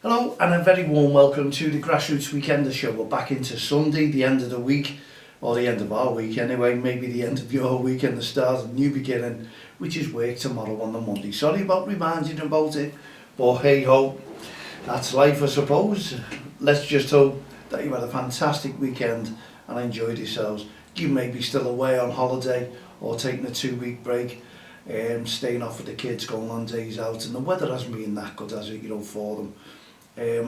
Hello and a very warm welcome to the Grassroots Weekender Show. We're back into Sunday, the end of the week, or the end of our week anyway, maybe the end of your week and the start of a new beginning, which is work tomorrow on the Monday. Sorry about reminding you about it, but hey ho, that's life I suppose. Let's just hope that you had a fantastic weekend and enjoyed yourselves. You may be still away on holiday or taking a 2 week break, staying off with the kids, going on days out, and the weather hasn't been that good, has it, for them.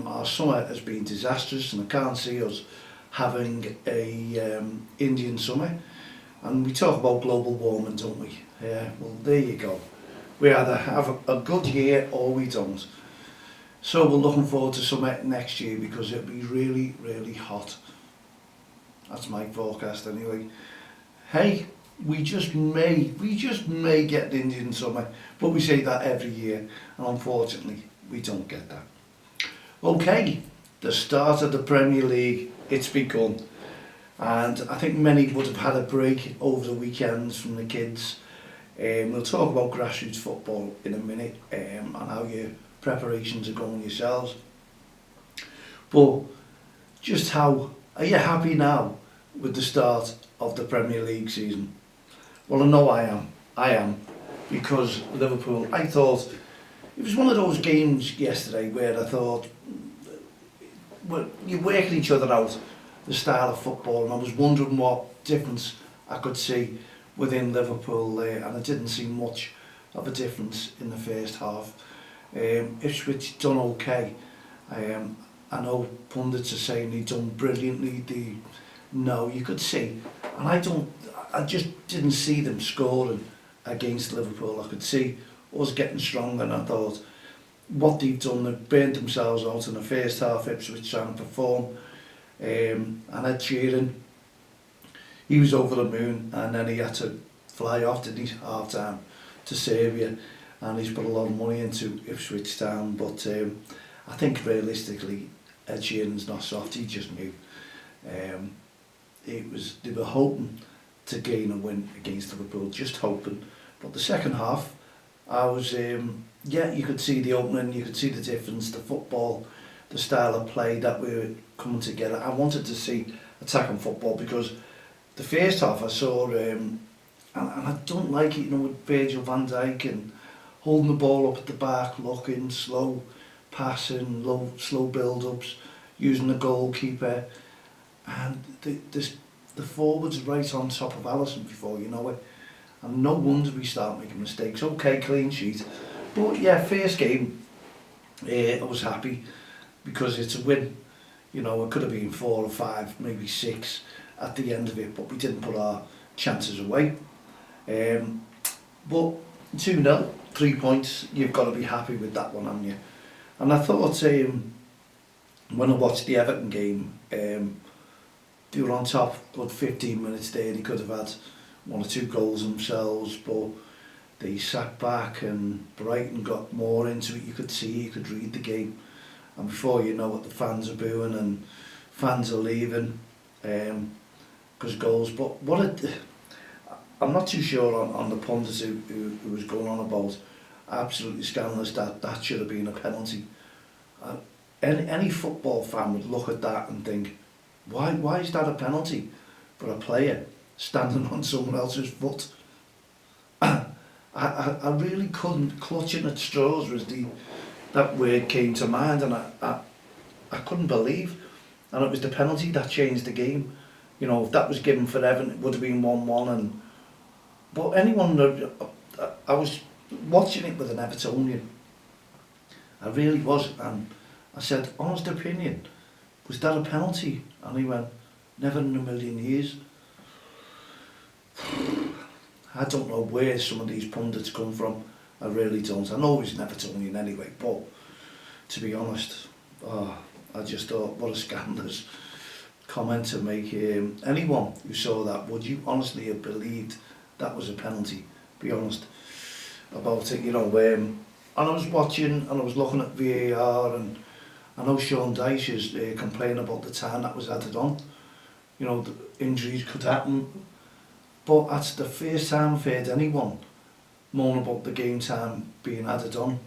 Our summer has been disastrous and I can't see us having a Indian summer. And we talk about global warming, don't we? Yeah, well there you go. We either have a good year or we don't. So we're looking forward to summer next year because it'll be really, really hot. That's my forecast anyway. Hey, we just may get the Indian summer, but we say that every year and unfortunately we don't get that. Okay, the start of the Premier League, it's begun. And I think many would have had a break over the weekends from the kids. We'll talk about grassroots football in a minute and how your preparations are going yourselves. But just how, are you happy now with the start of the Premier League season? Well, I know I am. I am. Because Liverpool, I thought, it was one of those games yesterday where I thought, well, you're working each other out, the style of football, and I was wondering what difference I could see within Liverpool there, and I didn't see much of a difference in the first half. Ipswich done okay. I know pundits are saying they done brilliantly. No, you could see, and I just didn't see them scoring against Liverpool. I could see us getting stronger, and I thought what they've done, they've burnt themselves out in the first half. Ipswich trying to perform, and Ed Sheeran, he was over the moon, and then he had to fly off, didn't he, half time to Serbia, and he's put a lot of money into Ipswich Town. But I think realistically Ed Sheeran's not soft, he just knew. They were hoping to gain a win against Liverpool, just hoping. But the second half, I was, yeah, you could see the opening, you could see the difference, the football, the style of play that we were coming together. I wanted to see attacking football because the first half I saw, and I don't like it, with Virgil van Dijk and holding the ball up at the back, looking, slow passing, slow build-ups, using the goalkeeper, and the forwards right on top of Alisson before you know it. And no wonder we start making mistakes. Okay, clean sheet. But yeah, first game, I was happy because it's a win. It could have been 4 or 5, maybe 6 at the end of it, but we didn't put our chances away. But 2-0, 3 points, you've got to be happy with that one, haven't you? And I thought when I watched the Everton game, they were on top, good 15 minutes there, they could have had 1 or 2 goals themselves, but they sat back and Brighton got more into it. You could see, you could read the game, and before you know it, the fans are booing and fans are leaving because goals. But I'm not too sure on the pundits who was going on about absolutely scandalous that should have been a penalty. Any football fan would look at that and think, why is that a penalty for a player standing on someone else's foot? I really couldn't. Clutching at straws was that word came to mind, and I couldn't believe. And it was the penalty that changed the game. If that was given for Everton, it would have been 1-1. But anyone, I was watching it with an Evertonian. I really was, and I said, honest opinion, was that a penalty? And he went, never in a million years. I don't know where some of these pundits come from. I really don't. I know he's an Evertonian anyway, but to be honest, I just thought, what a scandalous comment to make. Anyone who saw that, would you honestly have believed that was a penalty? Be honest about it, and I was watching and I was looking at VAR, and I know Sean Dyche is complaining about the time that was added on. The injuries could happen. But that's the first time I've heard anyone moan about the game time being added on.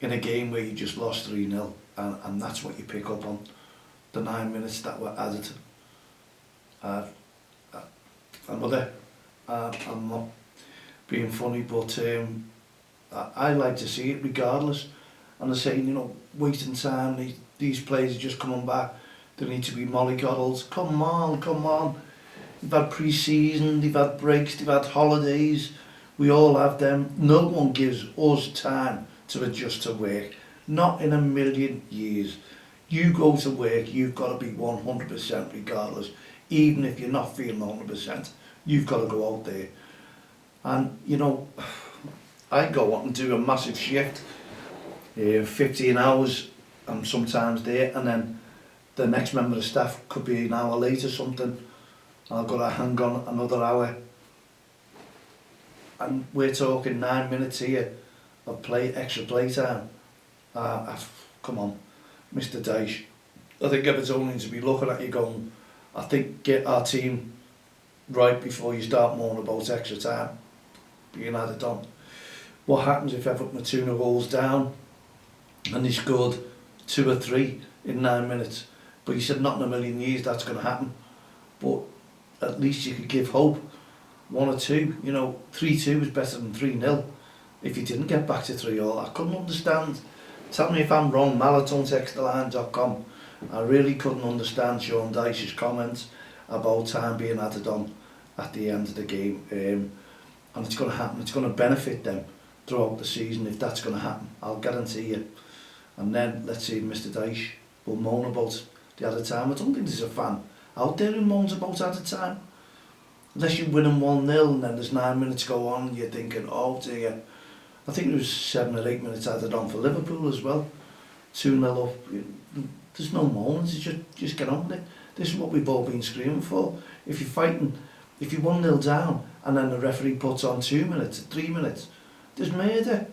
in a game where you just lost 3-0, and that's what you pick up on, the 9 minutes that were added. Uh, Another, I'm not being funny, but I like to see it regardless. And I say, you know, wasting time, these players are just coming back, they need to be mollycoddled. Come on, come on. They've had pre-season, they've had breaks, they've had holidays. We all have them. No one gives us time to adjust to work. Not in a million years. You go to work, you've got to be 100% regardless. Even if you're not feeling 100%, you've got to go out there. And, you know, I go out and do a massive shift, 15 hours, I'm sometimes there, and then the next member of staff could be an hour late or something. I've got to hang on another hour. And we're talking 9 minutes here of extra play time. Come on, Mr. Dyche. I think Evertonians will be looking at you going, I think get our team right before you start moaning about extra time being added on. What happens if Everton are 2 goals down and they scored 2 or 3 in 9 minutes? But he said not in a million years that's going to happen. But at least you could give hope. 1 or 2, you know, 3-2 is better than 3-0. If you didn't get back to 3-all, I couldn't understand. Tell me if I'm wrong, mal@unextraline.com. I really couldn't understand Sean Dyche's comments about time being added on at the end of the game. And it's going to happen, it's going to benefit them throughout the season if that's going to happen, I'll guarantee you. And then let's see if Mr. Dyche will moan about the added time. I don't think there's a fan out there who moans about added time. Unless you're winning 1-0 and then there's 9 minutes go on and you're thinking, oh dear. I think there was 7 or 8 minutes added on for Liverpool as well. 2-0 up. There's no moans, just get on with it. This is what we've all been screaming for. If you're fighting, if you're 1-0 down and then the referee puts on 2 minutes, 3 minutes, there's murder.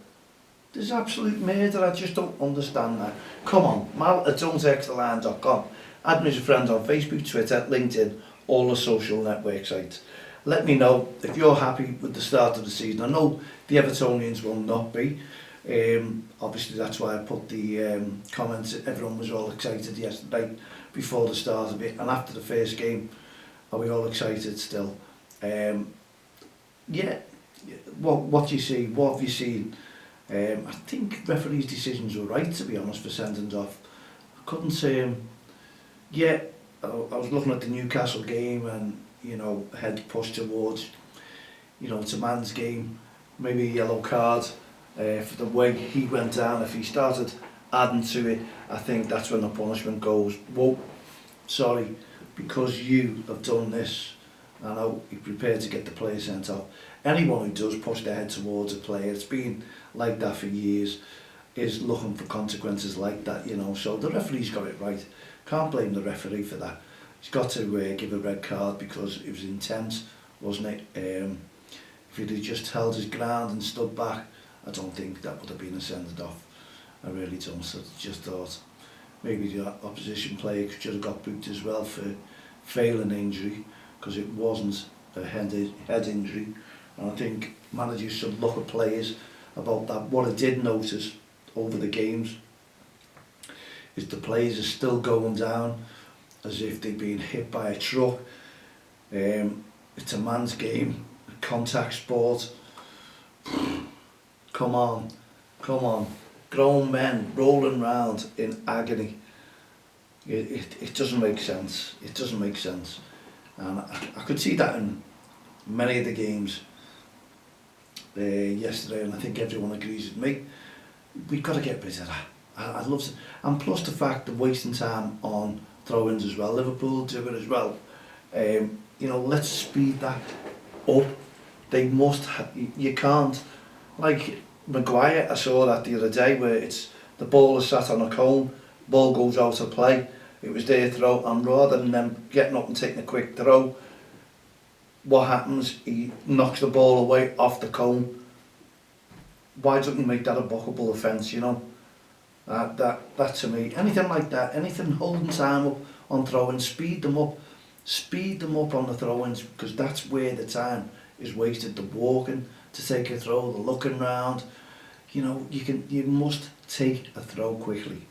There's absolute murder. I just don't understand that. Come on, mal@unextraline.com. Add me as a friend on Facebook, Twitter, LinkedIn, all the social network sites. Let me know if you're happy with the start of the season. I know the Evertonians will not be. Obviously that's why I put the comments. Everyone was all excited yesterday before the start of it, and after the first game, are we all excited still? Yeah, what do you see? What have you seen? I think referees' decisions were right, to be honest, for sending off. I couldn't say yeah, I was looking at the Newcastle game and, you know, head pushed towards, you know, it's a man's game, maybe a yellow card for the way he went down. If he started adding to it, I think that's when the punishment goes, whoa, sorry, because you have done this, I know you're prepared to get the player sent off. Anyone who does push their head towards a player, it's been like that for years, is looking for consequences like that, you know. So the referee's got it right. Can't blame the referee for that. He's got to give a red card because it was intense, wasn't it? If he'd have just held his ground and stood back, I don't think that would have been a sended off. I really don't. So just thought maybe the opposition player should have got booked as well for failing injury, because it wasn't a head injury. And I think managers should look at players about that. What I did notice over the games is the players are still going down as if they've been hit by a truck. It's a man's game, a contact sport. Come on, come on. Grown men rolling round in agony. It doesn't make sense. It doesn't make sense. And I could see that in many of the games yesterday, and I think everyone agrees with me. We've got to get rid of that. I love it. And plus the fact that wasting time on throw-ins as well. Liverpool do it as well. You know, let's speed that up. They must. You can't. Like Maguire, I saw that the other day where it's the ball is sat on a cone, ball goes out of play. It was their throw, and rather than them getting up and taking a quick throw, what happens? He knocks the ball away off the cone. Why doesn't he make that a bookable offence? You know. That to me, anything like that, anything holding time up on throw-ins, speed them up on the throw-ins, because that's where the time is wasted. The walking to take a throw, the looking round, you know, you must take a throw quickly.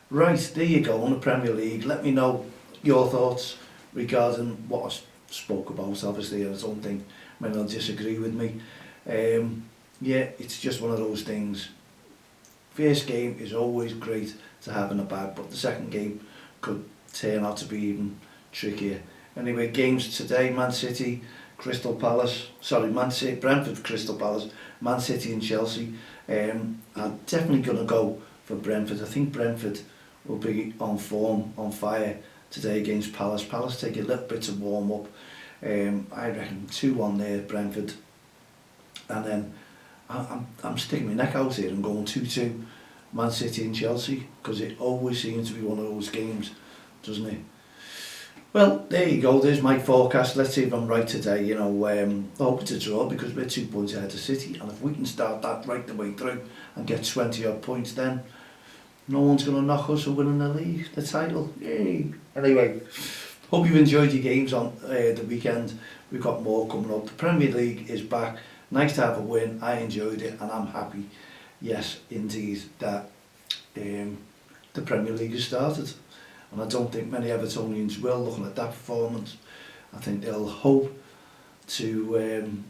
Right, there you go on the Premier League. Let me know your thoughts regarding what I spoke about. Obviously, I don't think many will disagree with me. Yeah, it's just one of those things. First game is always great to have in the bag, but the second game could turn out to be even trickier. Anyway, games today: Man City, Brentford, Crystal Palace, Man City and Chelsea. I'm definitely going to go for Brentford. I think Brentford will be on form, on fire today against Palace. Palace take a little bit to warm up. I reckon 2-1 there, Brentford. And then I'm sticking my neck out here and going 2-2 Man City and Chelsea, because it always seems to be one of those games, doesn't it? Well, there you go, there's my forecast. Let's see if I'm right today. You know, I hope it's a draw, because we're 2 points ahead of City, and if we can start that right the way through and get 20 odd points, then no one's going to knock us for winning the league, the title. Yay! Anyway, hope you've enjoyed your games on the weekend. We've got more coming up. The Premier League is back. Nice to have a win. I enjoyed it, and I'm happy, yes, indeed, that the Premier League has started. And I don't think many Evertonians will, looking at that performance. I think they'll hope to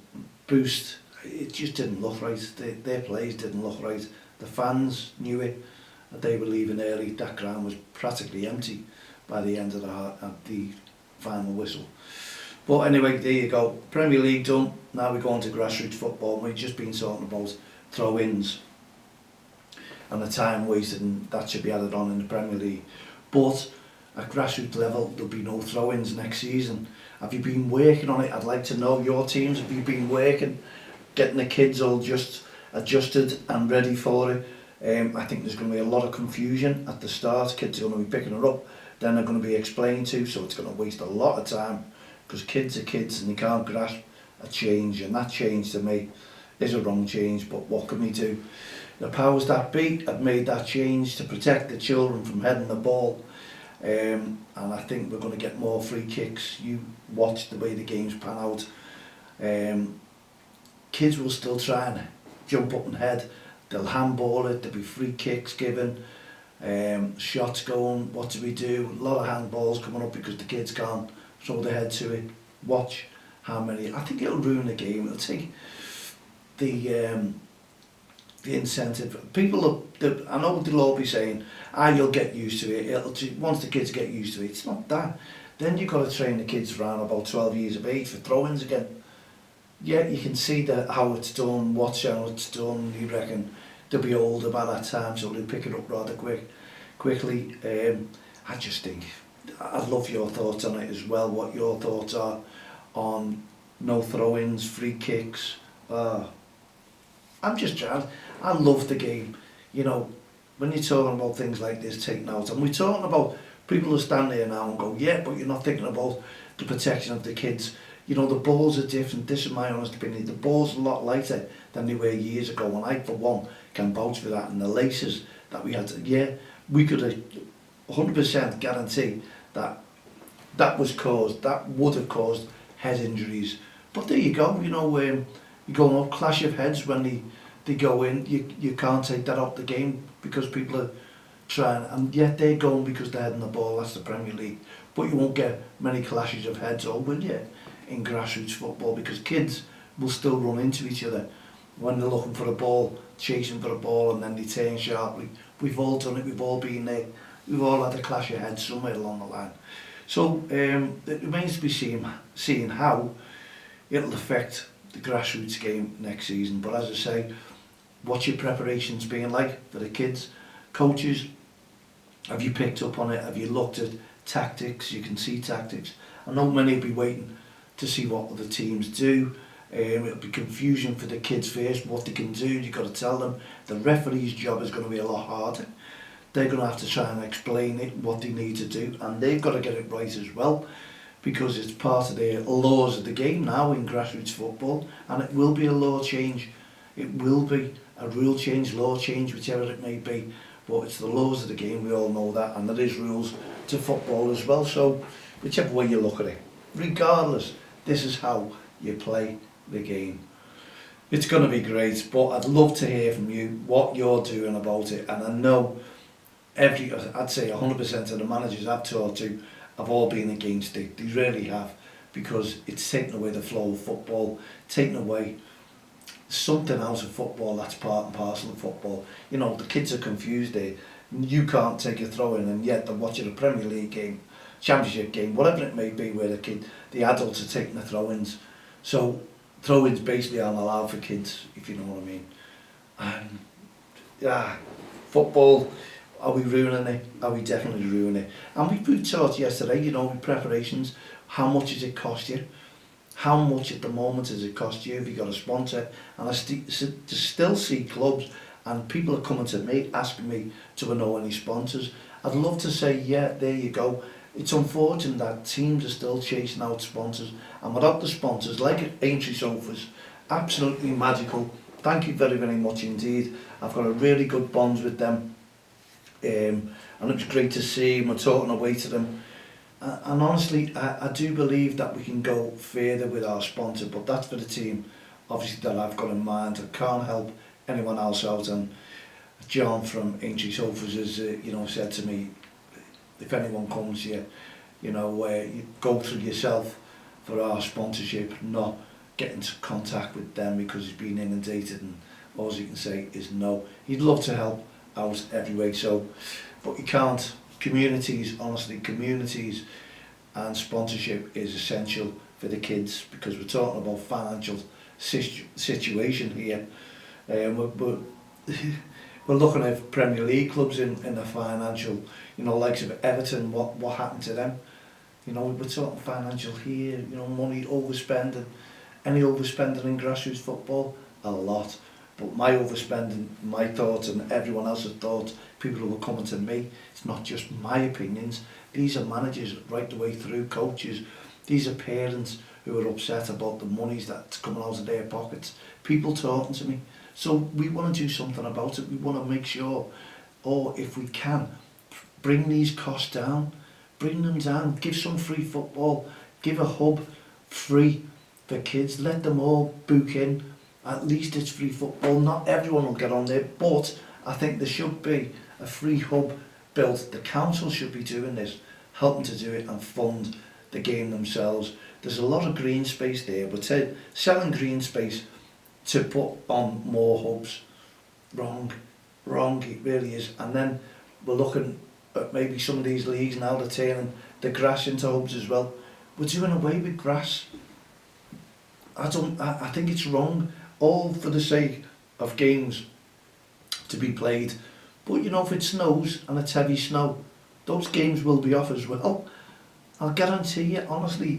boost. It just didn't look right. Their plays didn't look right. The fans knew it. They were leaving early. That ground was practically empty by the end of the final whistle. But anyway, there you go. Premier League done. Now we're going to grassroots football. We've just been talking about throw-ins and the time wasted, and that should be added on in the Premier League. But at grassroots level, there'll be no throw-ins next season. Have you been working on it? I'd like to know your teams. Have you been working, getting the kids all just adjusted and ready for it? I think there's going to be a lot of confusion at the start. Kids are going to be picking it up, then they're going to be explained to, so it's going to waste a lot of time, because kids are kids and they can't grasp a change, and that change to me is a wrong change. But what can we do? The powers that be have made that change to protect the children from heading the ball, and I think we're going to get more free kicks. You watch the way the games pan out. Kids will still try and jump up and head. They'll handball it, there'll be free kicks given, shots going. What do we do? A lot of handballs coming up because the kids can't throw their head to it. Watch how many. I think it'll ruin the game. It'll take the incentive. People, I know they'll all be saying, you'll get used to it. Once the kids get used to it, it's not that. Then you've got to train the kids around about 12 years of age for throw-ins again. Yeah, you can see how it's done, watch how it's done. You reckon they'll be older by that time, so they'll pick it up rather quickly. I just think, I'd love your thoughts on it as well, what your thoughts are on no throw-ins, free kicks. I'm just trying, I love the game. You know, when you're talking about things like this, taking out, and we're talking about people who stand there now and go, yeah, but you're not thinking about the protection of the kids. You know, the balls are different. This is my honest opinion. The balls are a lot lighter than they were years ago, and I, for one, can vouch for that. And the laces that we had, we could 100% guarantee that that would have caused head injuries. But there you go, you know, you're going up, clash of heads when they go in. You can't take that out the game because people are trying, and yet they're going because they're heading the ball. That's the Premier League. But you won't get many clashes of heads, or will you, in grassroots football, because kids will still run into each other when they're looking for a ball, chasing for a ball, and then they turn sharply. We've all done it, we've all been there, we've all had a clash of heads somewhere along the line. So it remains to be seen how it'll affect the grassroots game next season. But as I say, what's your preparations being like for the kids? Coaches, have you picked up on it? Have you looked at tactics? You can see tactics. I know many will be waiting to see what other teams do. It'll be confusion for the kids first, what they can do. You've got to tell them. The referee's job is going to be a lot harder. They're going to have to try and explain it, what they need to do, and they've got to get it right as well, because it's part of the laws of the game now in grassroots football, and it will be a law change. It will be a rule change, law change, whichever it may be, but it's the laws of the game, we all know that, and there is rules to football as well, so whichever way you look at it, regardless, this is how you play the game. It's going to be great, but I'd love to hear from you what you're doing about it. And I know I'd say 100% of the managers I've talked to have all been against it. They really have, because it's taken away the flow of football, taken away something out of football that's part and parcel of football. You know, the kids are confused there. You can't take a throw in, and yet they're watching a Premier League game, Championship game, whatever it may be, where the adults are taking the throw-ins. So throw-ins basically aren't allowed for kids, if you know what I mean. And yeah, football, are we ruining it? Are we definitely ruining it? And we talked yesterday, you know, with preparations, how much does it cost you? How much at the moment does it cost you if you got a sponsor? And I still see clubs and people are coming to me asking me, do I know any sponsors? I'd love to say, yeah, there you go. It's unfortunate that teams are still chasing out sponsors, and without the sponsors, like Aintree Sofas, absolutely magical. Thank you very, very much indeed. I've got a really good bond with them, and it was great to see them. We're talking away to them. And honestly, I do believe that we can go further with our sponsor, but that's for the team, obviously, that I've got in mind. I can't help anyone else out, and John from Aintree Sofas has, you know, said to me, if anyone comes here, you know, you go through yourself for our sponsorship, not get into contact with them because he's been inundated, and all he can say is no. He'd love to help out every way, so, but you can't. Communities, honestly, communities and sponsorship is essential for the kids, because we're talking about financial situation here. We're looking at Premier League clubs in the financial, you know, likes of Everton, what happened to them? You know, we're talking financial here, you know, money overspending. Any overspending in grassroots football? A lot. But my overspending, my thoughts and everyone else's thoughts, people who are coming to me, it's not just my opinions. These are managers right the way through, coaches. These are parents who are upset about the monies that's coming out of their pockets. People talking to me. So we want to do something about it. We want to make sure, or if we can, bring these costs down. Bring them down. Give some free football. Give a hub free for kids. Let them all book in. At least it's free football. Not everyone will get on there, but I think there should be a free hub built. The council should be doing this, helping to do it and fund the game themselves. There's a lot of green space there, but selling green space to put on more hubs, wrong, it really is. And then we're looking at maybe some of these leagues now, they're turning the grass into hubs as well. We're doing away with grass. I think it's wrong, all for the sake of games to be played. But you know, if it snows and it's heavy snow, those games will be off as well. I'll guarantee you, honestly,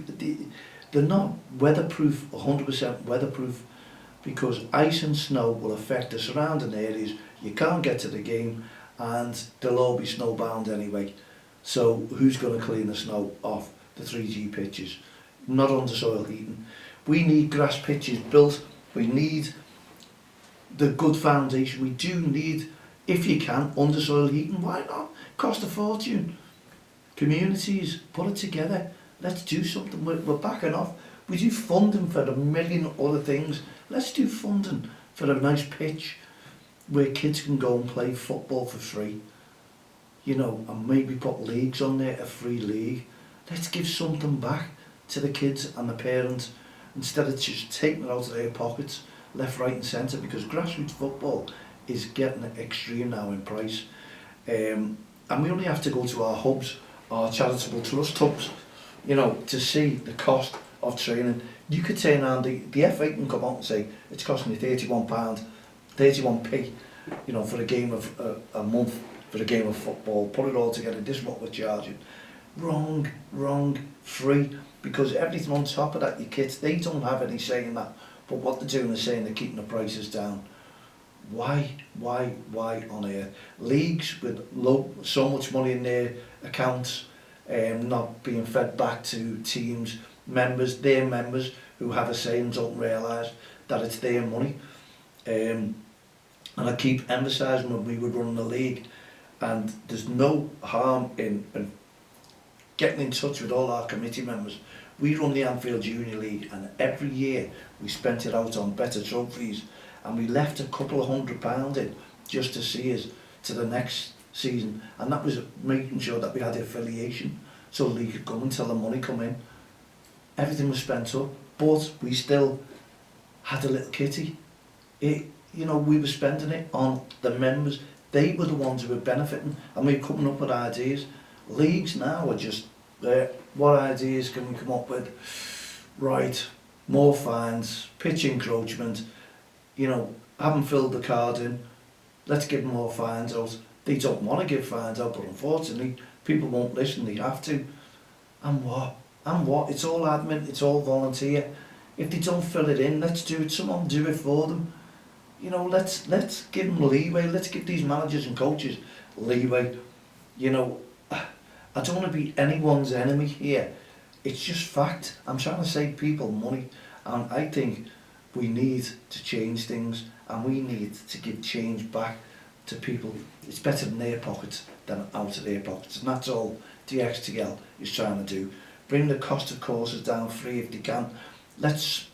they're not weatherproof, 100% weatherproof, because ice and snow will affect the surrounding areas. You can't get to the game, and they'll all be snowbound anyway. So who's going to clean the snow off the 3G pitches? Not under soil heating. We need grass pitches built. We need the good foundation. We do need, if you can, under soil heating. Why not? Cost a fortune. Communities, put it together. Let's do something. We're backing off. We do funding for a million other things. Let's do funding for a nice pitch where kids can go and play football for free. You know, and maybe put leagues on there, a free league. Let's give something back to the kids and the parents, instead of just taking it out of their pockets, left, right and centre, because grassroots football is getting extreme now in price. And we only have to go to our hubs, our charitable trust hubs, you know, to see the cost of training. You could turn around, the FA can come out and say, it's costing you £31, 31p, you know, for a game of a month, for a game of football, put it all together, this is what we're charging. Wrong, free, because everything on top of that, your kids, they don't have any say in that, but what they're doing is saying they're keeping the prices down. Why on earth? Leagues with so much money in their accounts, not being fed back to teams, their members who have a say and don't realise that it's their money. And I keep emphasising when we were running the league, and there's no harm in getting in touch with all our committee members. We run the Anfield Junior League, and every year we spent it out on better trophies, and we left a couple of £100 in just to see us to the next season, and that was making sure that we had affiliation so the league could come until the money come in. Everything was spent up, but we still had a little kitty. You know, we were spending it on the members. They were the ones who were benefiting, and we were coming up with ideas. Leagues now are just there. What ideas can we come up with? Right, more fines, pitch encroachment, you know, haven't filled the card in, let's give more fines out. They don't want to give fines out, but unfortunately, people won't listen, they have to. And what? And what? It's all admin, it's all volunteer. If they don't fill it in, let's do it, someone do it for them. You know, let's give them leeway, let's give these managers and coaches leeway. You know, I don't want to be anyone's enemy here. It's just fact. I'm trying to save people money, and I think we need to change things, and we need to give change back to people. It's better in their pockets than out of their pockets, and that's all the XTL is trying to do. Bring the cost of courses down free if they can. Let's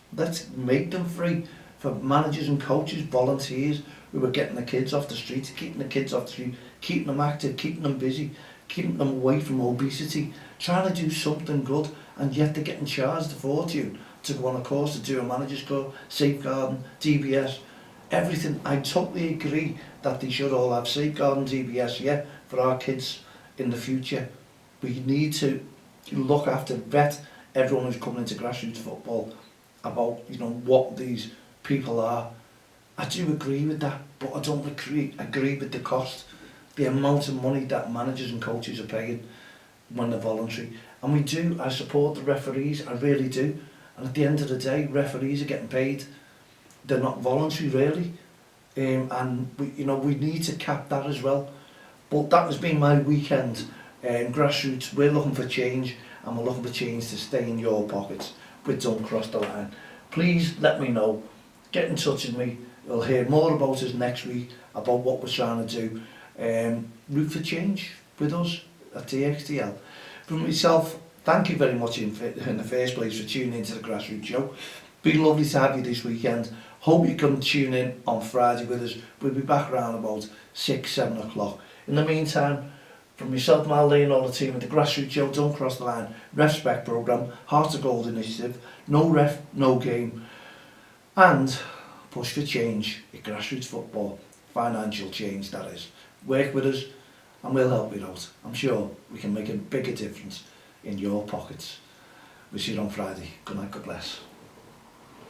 make them free for managers and coaches, volunteers who are getting the kids off the streets, keeping the kids off the street, keeping them active, keeping them busy, keeping them away from obesity, trying to do something good, and yet they're getting charged a fortune to go on a course, to do a manager's course, safeguarding, DBS, everything. I totally agree that they should all have safeguarding DBS, yeah, for our kids in the future. We need to look after, vet everyone who's coming into grassroots football about, you know, what these people are. I do agree with that, but I don't agree with the cost, the amount of money that managers and coaches are paying when they're voluntary. And I support the referees, I really do. And at the end of the day, referees are getting paid. They're not voluntary, really. And we need to cap that as well. But that has been my weekend. Grassroots, we're looking for change, and we're looking for change to stay in your pockets, but don't cross the line. Please let me know. Get in touch with me. You'll hear more about us next week, about what we're trying to do. Root for change with us at TXTL. From myself, thank you very much in the first place for tuning into the Grassroots Show. Been lovely to have you this weekend. Hope you can tune in on Friday with us. We'll be back around about 7 o'clock. In the meantime, from myself, Mal Lee, and all the team at the Grassroots Show, Don't Cross the Line, Respect Programme, Heart of Gold Initiative, No Ref, No Game, and Push for Change in Grassroots Football. Financial change, that is. Work with us and we'll help you out. I'm sure we can make a bigger difference in your pockets. We'll see you on Friday. Good night, God bless.